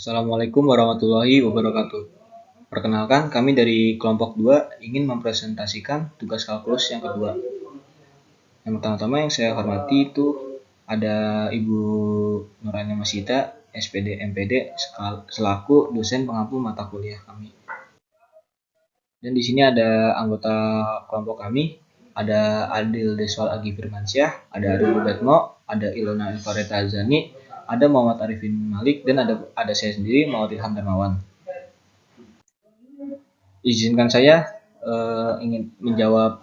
Assalamualaikum warahmatullahi wabarakatuh. Perkenalkan, kami dari kelompok 2 ingin mempresentasikan tugas kalkulus yang kedua. Yang pertama-tama yang saya hormati itu ada Ibu Nurania Masita, SPD MPD, selaku dosen pengampu mata kuliah kami. Dan di sini ada anggota kelompok kami, ada Adil Deswal Agi Firmansyah, ada Arul Batmo, ada Ilona Infareta Azani, ada Muhammad Arifin Malik, dan ada saya sendiri, Muhammad Ilham Darmawan. Izinkan saya ingin menjawab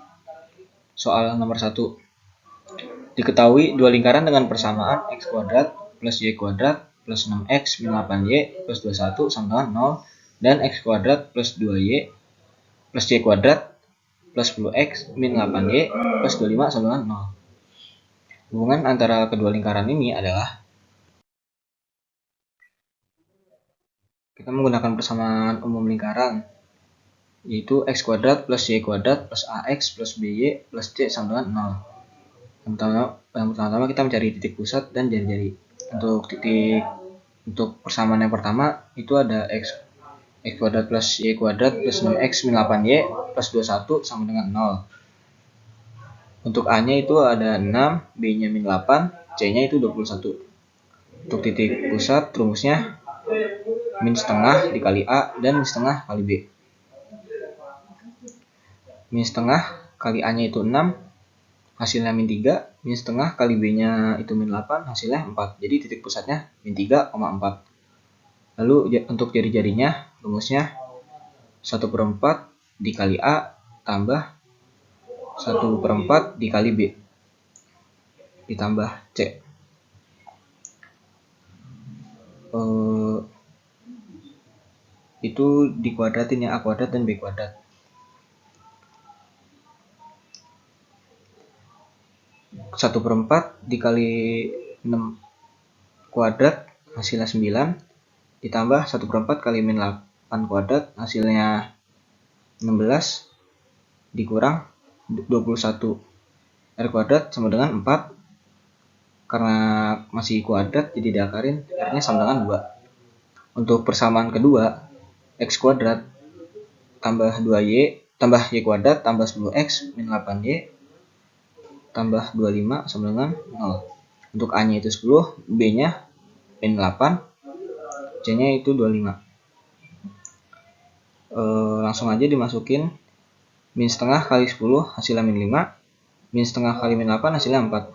soal nomor 1. Diketahui dua lingkaran dengan persamaan x kuadrat plus y kuadrat plus 6x min 8y plus 21 sama dengan 0 dan x kuadrat plus 2y plus y kuadrat plus 10x min 8y plus 25 sama dengan 0. Hubungan antara kedua lingkaran ini adalah kita menggunakan persamaan umum lingkaran, yaitu x kuadrat plus y kuadrat plus ax plus by plus c sama dengan 0. Yang pertama kita mencari titik pusat dan jari-jari. Untuk persamaan yang pertama itu ada x kuadrat plus y kuadrat plus 6x min 8y plus 21 sama dengan 0. Untuk a-nya itu ada 6, b-nya min 8, c-nya itu 21. Untuk titik pusat rumusnya min setengah dikali a dan min setengah kali b. Min setengah kali a-nya itu 6, hasilnya min 3, min setengah kali b-nya itu min 8, hasilnya 4. Jadi titik pusatnya min 3,4. Lalu untuk jari-jarinya rumusnya 1/4 dikali a tambah 1/4 dikali b ditambah c. Itu dikuadratin ya, a kuadrat dan b kuadrat. Satu per 4 dikali 6 kuadrat hasilnya 9 ditambah 1/4 kali min 8 kuadrat hasilnya 16 dikurang 21 r kuadrat sama dengan 4. Karena masih kuadrat jadi diakarin, r-nya sama dengan 2. Untuk persamaan kedua, x kuadrat tambah 2y tambah y kuadrat tambah 10x min 8y tambah 25 sama dengan 0. Untuk a-nya itu 10, b-nya min 8, c-nya itu 25. Langsung aja dimasukin min setengah kali 10 hasilnya min 5, min setengah kali min 8 hasilnya 4.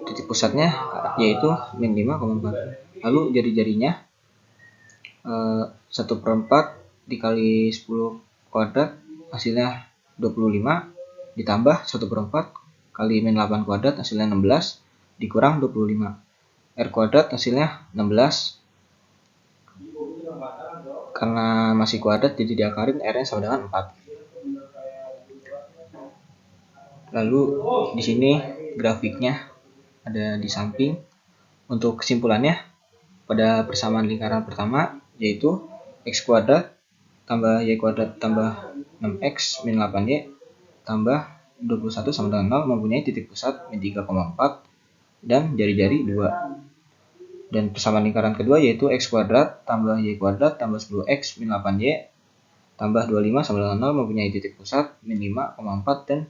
Titik pusatnya yaitu min 5,4. Lalu jari-jarinya 1/4 dikali 10 kuadrat hasilnya 25 ditambah 1/4 kali min 8 kuadrat hasilnya 16 dikurang 25. R kuadrat hasilnya 16. Karena masih kuadrat jadi diakarin, R-nya sama dengan 4. Lalu di sini grafiknya ada di samping. Untuk kesimpulannya, pada persamaan lingkaran pertama yaitu x kuadrat tambah y kuadrat tambah 6x min 8y tambah 21 sama dengan 0 mempunyai titik pusat min 3,4 dan jari-jari 2. Dan persamaan lingkaran kedua yaitu x kuadrat tambah y kuadrat tambah 10x min 8y tambah 25 sama dengan 0 mempunyai titik pusat min 5,4 dan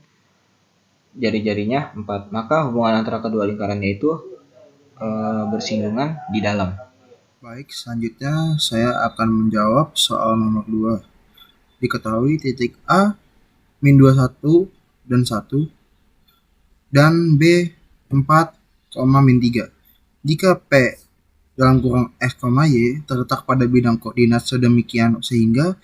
jari-jarinya 4. Maka hubungan antara kedua lingkarannya itu bersinggungan di dalam. Baik, selanjutnya saya akan menjawab soal nomor 2. Diketahui titik A min 21 dan 1 dan B 4, min 3. Jika P dalam kurung X, Y terletak pada bidang koordinat sedemikian sehingga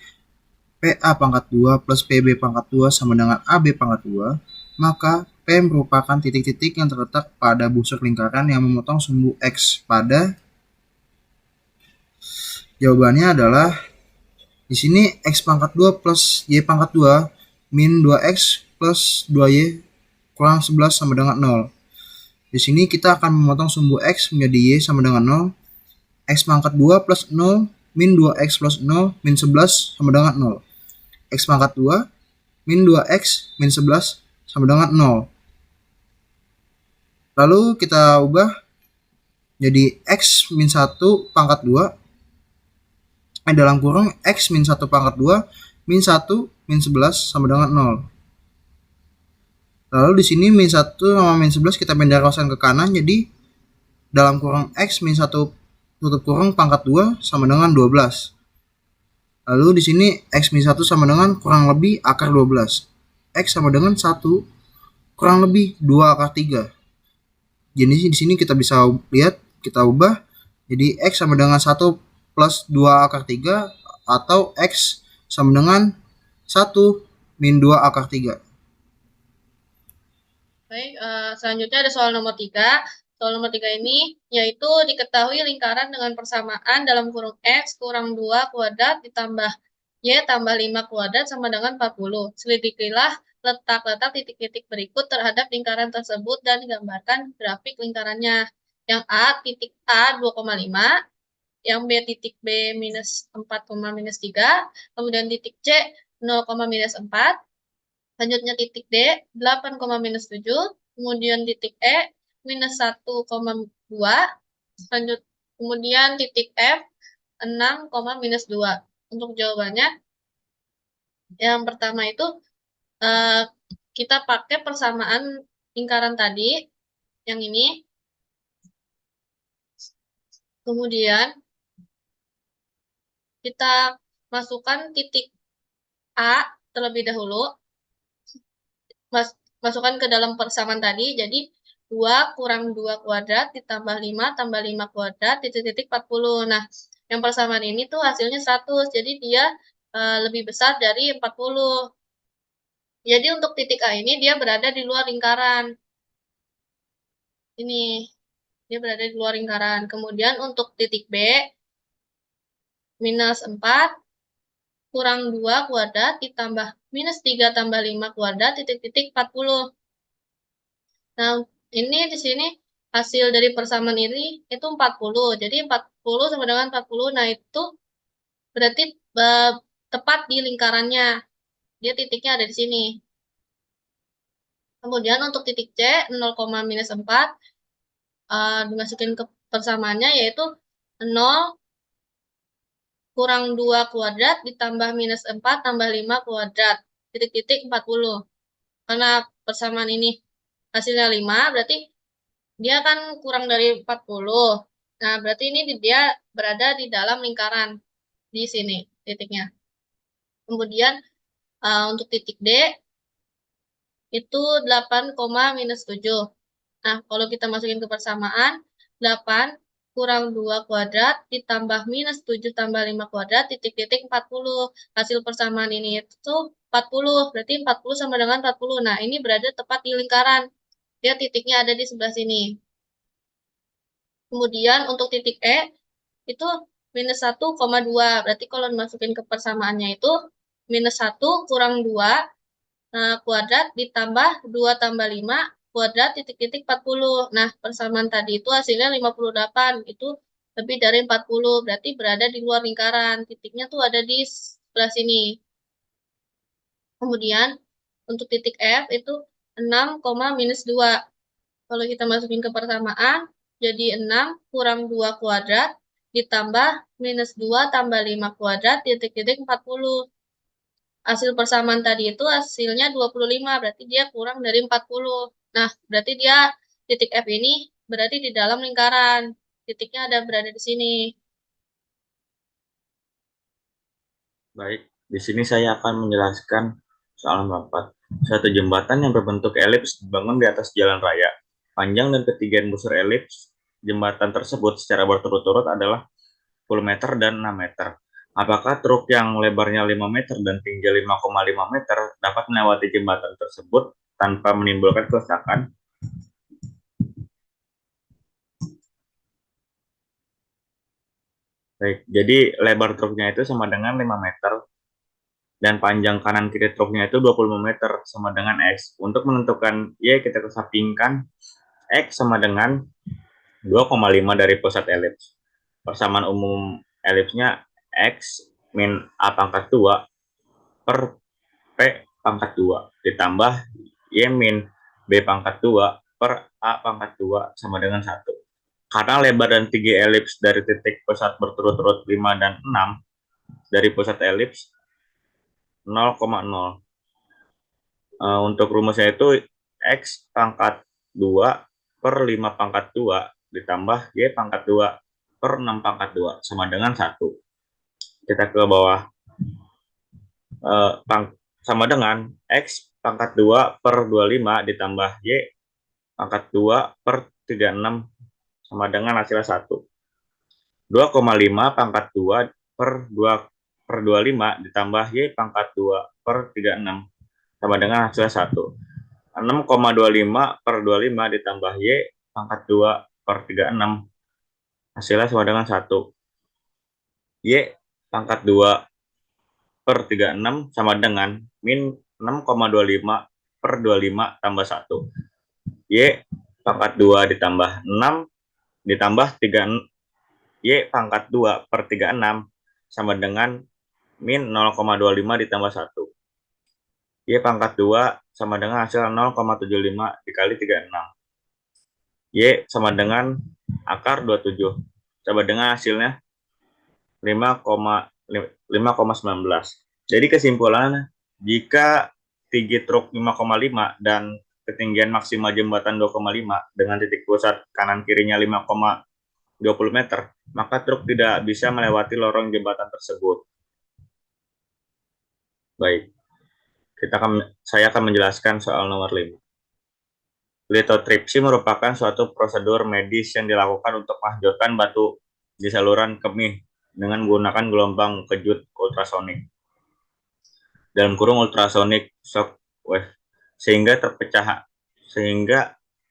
PA pangkat 2 plus PB pangkat 2 sama dengan AB pangkat 2, maka P merupakan titik-titik yang terletak pada busur lingkaran yang memotong sumbu X pada. Jawabannya adalah di sini X pangkat 2 plus Y pangkat 2 min 2X plus 2Y kurang 11 sama dengan 0. Di sini kita akan memotong sumbu X menjadi Y sama dengan 0. X pangkat 2 plus 0 min 2X plus 0 min 11 sama dengan 0. X pangkat 2 min 2X min 11 sama dengan 0. Lalu kita ubah jadi X min 1 pangkat 2 dalam kurung X min 1 pangkat 2 min 1 min 11 sama dengan 0. Lalu di sini min 1 sama min 11 kita pindah kosan ke kanan, jadi dalam kurung X min 1 tutup kurung pangkat 2 sama dengan 12. Lalu di sini X min 1 sama dengan kurang lebih akar 12. X sama dengan 1 kurang lebih 2 akar 3. Jadi di sini kita bisa lihat, kita ubah jadi X sama dengan 1 plus 2 akar 3 atau X sama dengan 1 min 2 akar 3. Baik, selanjutnya ada soal nomor 3. Soal nomor 3 ini yaitu diketahui lingkaran dengan persamaan dalam kurung X kurang 2 kuadrat ditambah Y tambah 5 kuadrat sama dengan 40. Selidikilah letak-letak titik-titik berikut terhadap lingkaran tersebut dan gambarkan grafik lingkarannya. Yang A, titik A 2,5, yang B, titik B minus 4, minus 3, kemudian titik C 0, minus 4, selanjutnya titik D 8, minus 7, kemudian titik E minus 1,2, kemudian titik F 6, minus 2. Untuk jawabannya, yang pertama itu kita pakai persamaan lingkaran tadi, yang ini. Kemudian kita masukkan titik A terlebih dahulu, masukkan ke dalam persamaan tadi, jadi 2 kurang 2 kuadrat ditambah 5 tambah 5 kuadrat titik-titik 40. Nah, yang persamaan ini tuh hasilnya 100, jadi dia lebih besar dari 40. Jadi untuk titik A ini dia berada di luar lingkaran. Ini, dia berada di luar lingkaran. Kemudian untuk titik B, minus 4 kurang 2 kuadrat ditambah minus 3 tambah 5 kuadrat titik-titik 40. Nah, ini di sini hasil dari persamaan ini itu 40. Jadi 40 sama dengan 40. Nah, itu berarti tepat di lingkarannya. Dia titiknya ada di sini. Kemudian untuk titik C 0, minus 4 dimasukin ke persamaannya yaitu 0 kurang 2 kuadrat ditambah minus 4 tambah 5 kuadrat titik-titik 40. Karena persamaan ini hasilnya 5, berarti dia kan kurang dari 40. Nah, berarti ini dia berada di dalam lingkaran di sini titiknya. Kemudian untuk titik D itu 8, minus 7. Nah, kalau kita masukin ke persamaan, 8 kurang 2 kuadrat ditambah minus 7 tambah 5 kuadrat titik-titik 40. Hasil persamaan ini itu 40, berarti 40 sama dengan 40. Nah, ini berada tepat di lingkaran. Dia titiknya ada di sebelah sini. Kemudian untuk titik E itu minus 1,2. Berarti kalau dimasukin ke persamaannya itu minus 1 kurang 2 kuadrat ditambah 2 tambah 5 kuadrat titik-titik 40. Nah, persamaan tadi itu hasilnya 58. Itu lebih dari 40. Berarti berada di luar lingkaran. Titiknya tuh ada di sebelah sini. Kemudian untuk titik F itu 6, minus 2. Kalau kita masukin ke persamaan, jadi 6 kurang 2 kuadrat ditambah minus 2 tambah 5 kuadrat titik-titik 40. Hasil persamaan tadi itu hasilnya 25, berarti dia kurang dari 40. Nah, berarti dia titik F ini berarti di dalam lingkaran. Titiknya ada berada di sini. Baik, di sini saya akan menjelaskan soal nomor 4. Suatu jembatan yang berbentuk elips dibangun di atas jalan raya. Panjang dan ketinggian busur elips jembatan tersebut secara berturut-turut adalah 10 meter dan 6 meter. Apakah truk yang lebarnya 5 meter dan tingginya 5,5 meter dapat melewati jembatan tersebut tanpa menimbulkan kerusakan? Baik, jadi lebar truknya itu sama dengan 5 meter dan panjang kanan kiri truknya itu 25 meter sama dengan X. Untuk menentukan Y kita kesampingkan X sama dengan 2,5 dari pusat elips. Persamaan umum elipsnya X min A pangkat 2 per P pangkat 2 ditambah Y min B pangkat 2 per A pangkat 2 sama dengan 1. Karena lebar dan tinggi elips dari titik pusat berturut-turut 5 dan 6, dari pusat elips 0,0. Untuk rumusnya itu X pangkat 2 per 5 pangkat 2 ditambah Y pangkat 2 per 6 pangkat 2 sama dengan 1. Kita ke bawah. Sama dengan X pangkat 2 per 25 ditambah Y pangkat 2 per 36 sama dengan hasilnya 1. 2,5 pangkat 2 per 2 per 25 ditambah Y pangkat 2 per 36 sama dengan hasilnya 1. 6,25 per 25 ditambah Y pangkat 2 per 36 hasilnya sama dengan 1. Y pangkat 2 per 36 sama dengan min 6,25 per 25 tambah 1. Y pangkat 2 ditambah 6 ditambah 3 Y pangkat 2 per 36 sama dengan min 0,25 ditambah 1. Y pangkat 2 sama dengan hasil 0,75 dikali 36. Y sama dengan akar 27. Sama dengan hasilnya 5,19. Jadi kesimpulannya, jika tinggi truk 5,5 dan ketinggian maksimal jembatan 2,5 dengan titik pusat kanan kirinya 5,20 meter, maka truk tidak bisa melewati lorong jembatan tersebut. Baik. Saya akan menjelaskan soal nomor 5. Lithotripsy merupakan suatu prosedur medis yang dilakukan untuk menghancurkan batu di saluran kemih dengan menggunakan gelombang kejut ultrasonik. Dalam kurung ultrasonic shock wave sehingga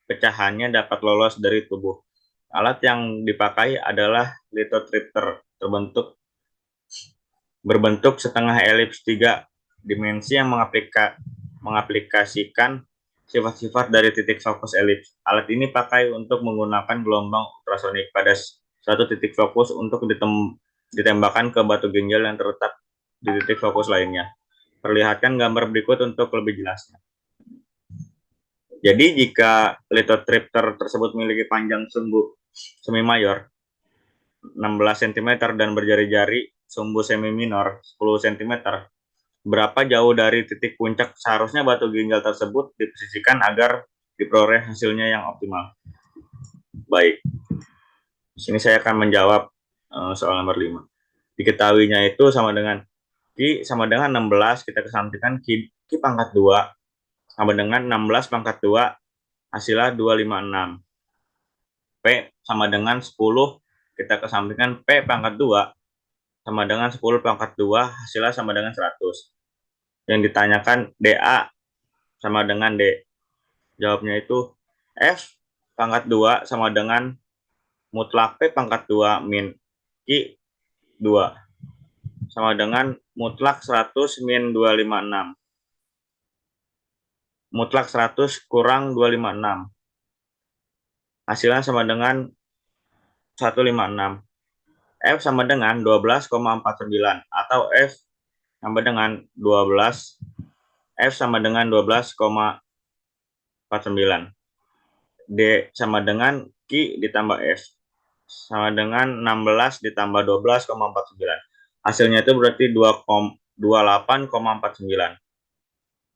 pecahannya dapat lolos dari tubuh. Alat yang dipakai adalah lithotripter berbentuk setengah elips 3 dimensi yang mengaplikasikan sifat-sifat dari titik fokus elips. Alat ini pakai untuk menggunakan gelombang ultrasonik pada suatu titik fokus untuk ditembakkan ke batu ginjal yang terletak di titik fokus lainnya. Perlihatkan gambar berikut untuk lebih jelasnya. Jadi jika lithotripter tersebut memiliki panjang sumbu semi mayor 16 cm dan berjari-jari sumbu semi minor 10 cm, berapa jauh dari titik puncak seharusnya batu ginjal tersebut diposisikan agar diperoleh hasilnya yang optimal. Baik, di sini saya akan menjawab soal nomor 5. Diketahuinya itu sama dengan Q sama dengan 16, kita kesampingkan Q pangkat 2 sama dengan 16 pangkat 2, hasilnya 256. P sama dengan 10, kita kesampingkan P pangkat 2 sama dengan 10 pangkat 2, hasilnya sama dengan 100. Yang ditanyakan DA sama dengan D. Jawabnya itu F pangkat 2 sama dengan mutlak P pangkat 2 min Q 2 sama dengan mutlak 100 min 256. Mutlak 100 kurang 256. Hasilnya sama dengan 156. F sama dengan 12,49 atau F sama dengan 12. F sama dengan 12,49. D sama dengan Q ditambah F sama dengan 16 ditambah 12,49. Hasilnya itu berarti 28,49.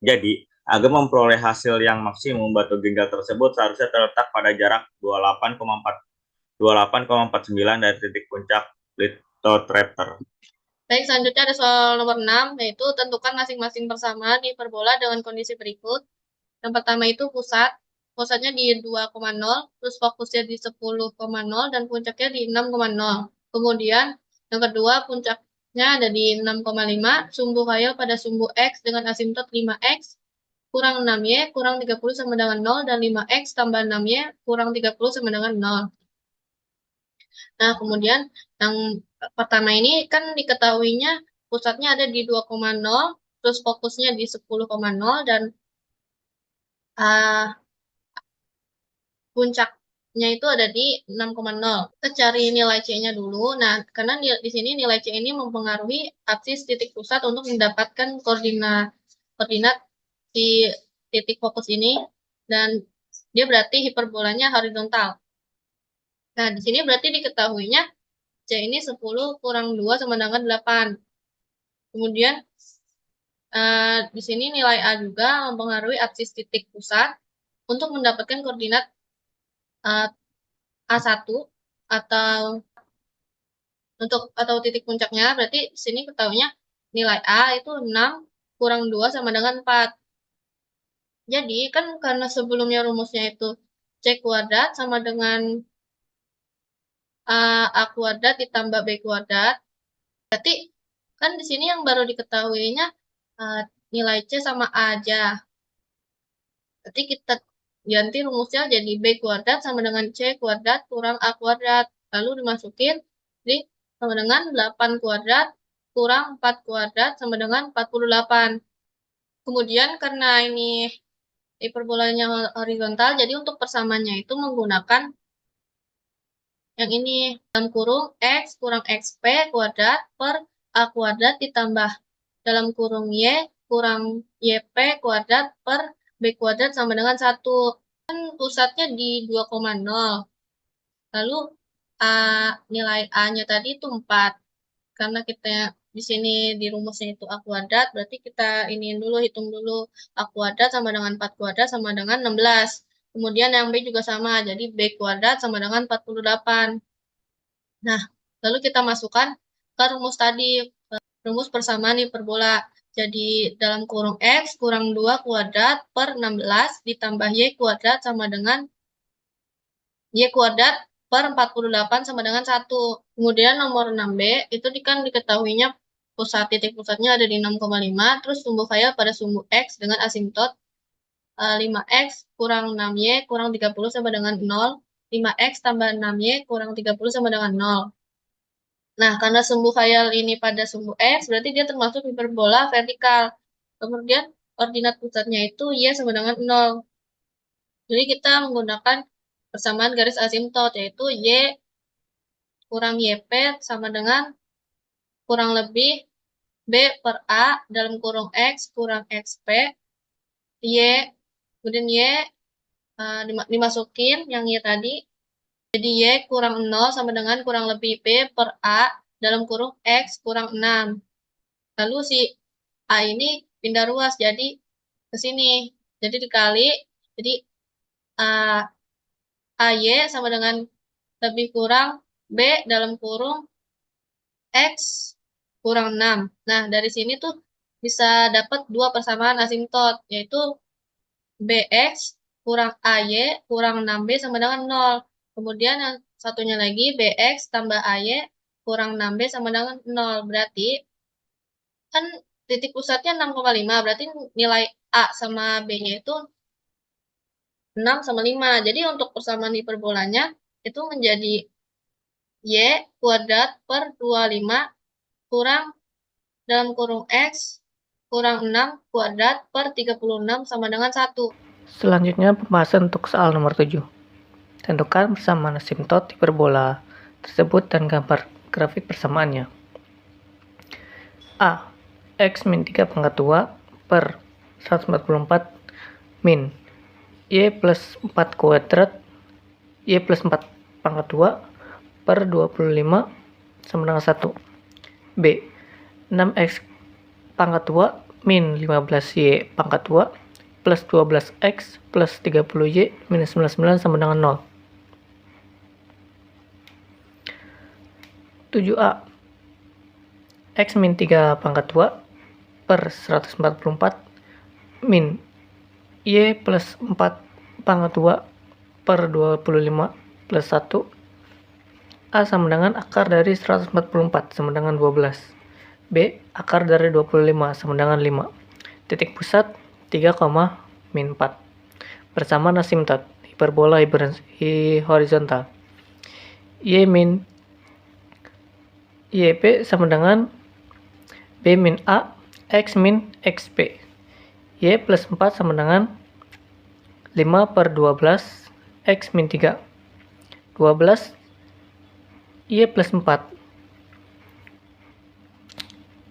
Jadi, agar memperoleh hasil yang maksimum, batu ginjal tersebut seharusnya terletak pada jarak 28,49 dari titik puncak lithotripter. Baik, selanjutnya ada soal nomor 6, yaitu tentukan masing-masing persamaan hiperbola dengan kondisi berikut. Yang pertama itu pusatnya di 2,0, terus fokusnya di 10,0, dan puncaknya di 6,0. Kemudian, yang kedua, puncaknya ada di 6,5, sumbu khayal pada sumbu X dengan asimtot 5X, kurang 6Y, kurang 30 sama dengan 0, dan 5X tambah 6Y, kurang 30 sama dengan 0. Nah, kemudian yang pertama ini kan diketahuinya pusatnya ada di 2,0, terus fokusnya di 10,0, dan puncaknya itu ada di 6,0. Kita cari nilai C-nya dulu. Nah, karena di sini nilai C ini mempengaruhi absis titik pusat untuk mendapatkan koordinat di titik fokus ini, dan dia berarti hiperbolanya horizontal. Nah, di sini berarti diketahuinya C ini 10 kurang 2 sama dengan 8. Kemudian di sini nilai A juga mempengaruhi absis titik pusat untuk mendapatkan koordinat A1 atau titik puncaknya. Berarti di sini ketahuinya nilai A itu 6 kurang 2 sama dengan 4. Jadi kan karena sebelumnya rumusnya itu C kuadrat sama dengan A kuadrat ditambah B kuadrat. Berarti kan di sini yang baru diketahuinya nilai C sama A aja. Berarti kita ganti rumusnya jadi B kuadrat sama dengan C kuadrat kurang A kuadrat. Lalu dimasukin di sama dengan 8 kuadrat kurang 4 kuadrat sama dengan 48. Kemudian karena ini hiperbolanya horizontal, jadi untuk persamaannya itu menggunakan yang ini, dalam kurung X kurang XP kuadrat per A kuadrat ditambah dalam kurung Y kurang YP kuadrat per B kuadrat sama dengan 1. Kan pusatnya di 2,0. Lalu nilai A-nya tadi itu 4. Karena kita di sini di rumusnya itu A kuadrat, berarti kita iniin dulu, hitung dulu A kuadrat sama dengan 4 kuadrat sama dengan 16. Kemudian yang B juga sama, jadi B kuadrat sama dengan 48. Nah, lalu kita masukkan ke rumus tadi, rumus persamaan hiperbola. Jadi dalam kurung X kurang 2 kuadrat per 16 ditambah Y kuadrat sama dengan Y kuadrat per 48 sama dengan 1. Kemudian nomor 6B itu kan diketahuinya titik pusatnya ada di 6,5, terus tumbuh khayal pada sumbu X dengan asimtot 5X kurang 6Y kurang 30 sama dengan 0, 5X tambah 6Y kurang 30 sama dengan 0. Nah, karena sumbu khayal ini pada sumbu X, berarti dia termasuk hiperbola vertikal. Kemudian koordinat pusatnya itu Y sama dengan 0. Jadi kita menggunakan persamaan garis asimtot, yaitu Y kurang YP sama dengan kurang lebih B per A dalam kurung X kurang XP, Y, kemudian Y dimasukin yang Y tadi, jadi Y kurang 0 sama dengan kurang lebih B per A dalam kurung X kurang 6. Lalu si A ini pindah ruas jadi ke sini. Jadi dikali, jadi AY sama dengan lebih kurang B dalam kurung X kurang 6. Nah, dari sini tuh bisa dapat dua persamaan asimtot, yaitu BX kurang AY kurang 6B sama dengan 0. Kemudian yang satunya lagi BX tambah AY kurang 6B sama dengan 0. Berarti kan titik pusatnya 6,5. Berarti nilai A sama B-nya itu 6 sama 5. Jadi untuk persamaan hiperbolanya itu menjadi Y kuadrat per 25 kurang dalam kurung X kurang 6 kuadrat per 36 sama dengan 1. Selanjutnya pembahasan untuk soal nomor 7. Tentukan persamaan asimtot hiperbola tersebut dan gambar grafik persamaannya. A. X min 3 pangkat 2 per 144 min Y plus 4 kuadrat Y plus 4 pangkat 2 per 25 sama dengan 1. B. 6X pangkat 2 min 15Y pangkat 2 plus 12X plus 30Y minus 99 sama dengan 0. 7A. X min 3 pangkat 2 per 144 min Y plus 4 pangkat 2 per 25 plus 1. A sama dengan akar dari 144 sama dengan 12. B. Akar dari 25 sama dengan 5. Titik pusat 3, min 4. Persamaan asimtot hiperbola horizontal. Y min YP sama dengan B min A X min XP. Y plus 4 sama dengan 5 per 12 X min 3. 12 Y plus 4.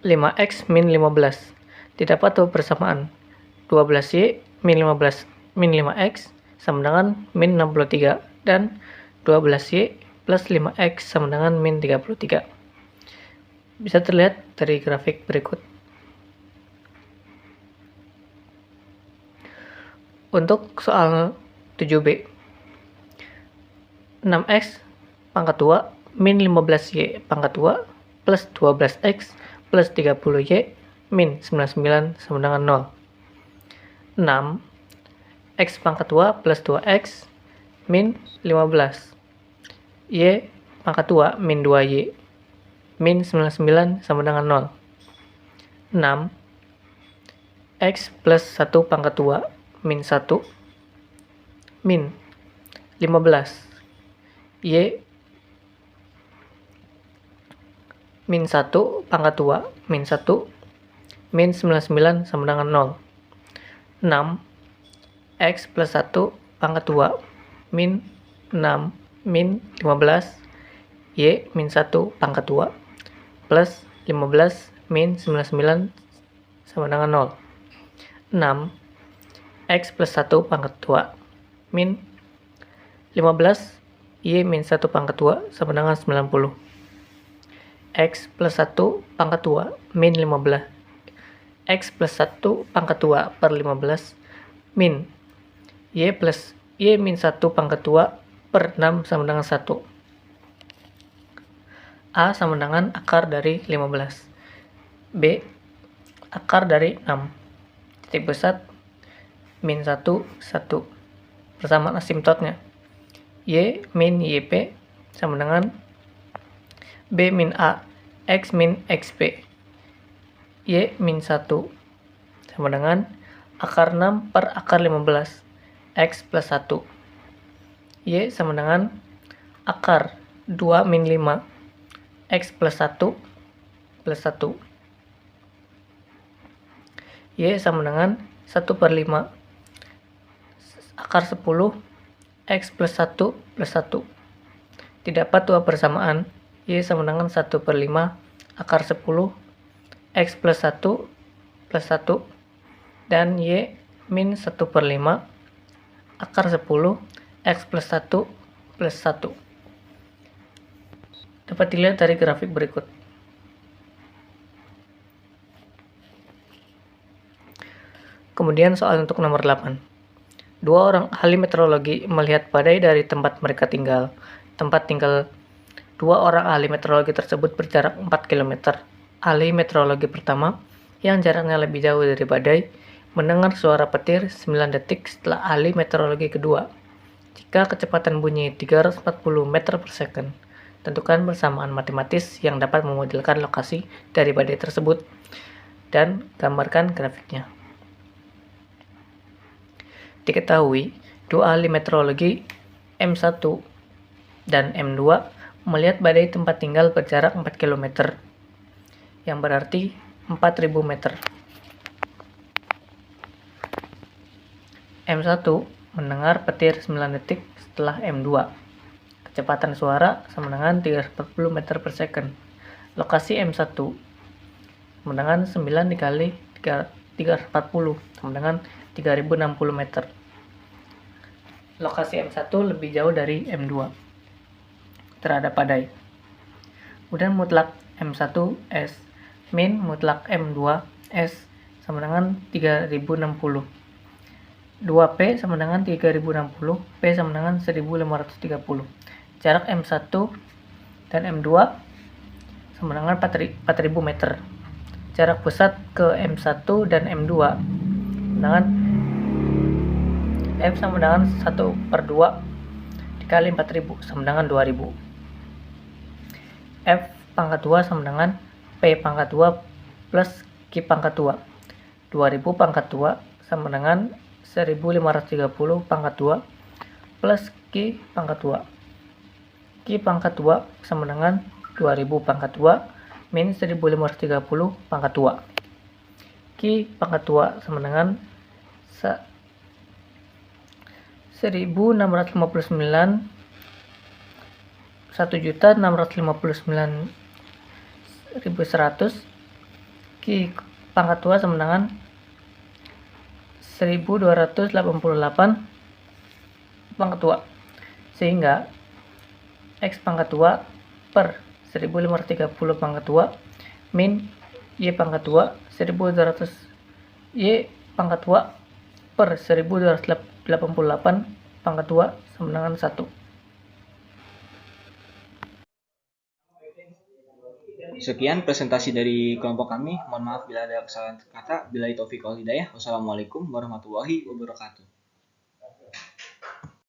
5X min 15. Didapat tuh persamaan 12Y min 15 min 5X sama dengan min 63 dan 12Y plus 5X sama dengan min 33. Bisa terlihat dari grafik berikut. Untuk soal 7b, 6x pangkat 2 min 15y pangkat 2 plus 12x plus 30y min 99 sama dengan 0. 6 x pangkat 2 plus 2x min 15 y pangkat 2 min 2y min 99 sama dengan 0. 6 x plus 1 pangkat 2 min 1 min 15 y min 1 pangkat 2 min 1 min 99 sama dengan 0. 6 x plus 1 pangkat 2 min 6 min 15 y min 1 pangkat 2 plus 15 min 99 sama dengan 0. 6 x plus 1 pangkat 2 min 15 y min 1 pangkat 2 sama dengan 90. X plus 1 pangkat 2 min 15 x plus 1 pangkat 2 per 15 min y plus y min 1 pangkat 2 per 6 sama dengan 1. A sama dengan akar dari 15. B akar dari 6. Titik pusat min 1 1 persamaan asimtotnya. Y min YP sama dengan B min A X min XP. Y min 1 sama dengan akar 6 per akar 15 X plus 1. Y sama dengan akar 2 min 5 X plus 1 plus 1. Y sama dengan 1 per 5 akar 10 X plus 1 plus 1. Didapat dua persamaan. Y sama dengan 1 per 5 akar 10 X plus 1 plus 1 dan Y min 1 per 5 akar 10 X plus 1 plus 1. Dapat dilihat dari grafik berikut. Kemudian soal untuk nomor 8. Dua orang ahli meteorologi melihat badai dari tempat mereka tinggal. Tempat tinggal dua orang ahli meteorologi tersebut berjarak 4 km. Ahli meteorologi pertama, yang jaraknya lebih jauh dari badai, mendengar suara petir 9 detik setelah ahli meteorologi kedua. Jika kecepatan bunyi 340 meter per second, tentukan persamaan matematis yang dapat memodelkan lokasi dari badai tersebut dan gambarkan grafiknya. Diketahui, dua ahli meteorologi M1 dan M2 melihat badai tempat tinggal berjarak 4 km, yang berarti 4.000 meter. M1 mendengar petir 9 detik setelah M2. Kecepatan suara sama dengan 340 meter per second. Lokasi M1 sama dengan 9 dikali 340 sama dengan 3060 meter. Lokasi M1 lebih jauh dari M2 terhadap badai. Kemudian mutlak M1 S min mutlak M2 S sama dengan 3060. 2P sama dengan 3060, P sama dengan 1530. Jarak M1 dan M2 sama dengan 4000 meter. Jarak pusat ke M1 dan M2 dengan F sama dengan 1 per 2 dikali 4000 sama dengan 2000. F pangkat 2 sama dengan P pangkat 2 plus Q pangkat 2. 2000 pangkat 2 sama dengan 1530 pangkat 2 plus Q pangkat 2. Q pangkat 2 sama dengan 2000 pangkat 2 min 1530 pangkat 2. Q pangkat 2 sama dengan 1659 1.659.100. Q pangkat 2 sama dengan 1288 pangkat 2. Sehingga X pangkat 2 per 1530 pangkat 2 min Y pangkat 2 1200 Y pangkat 2 per 1288 pangkat 2 sama dengan 1. Sekian presentasi dari kelompok kami. Mohon maaf bila ada kesalahan kata. Billahi taufiq wal hidayah. Wassalamualaikum warahmatullahi wabarakatuh.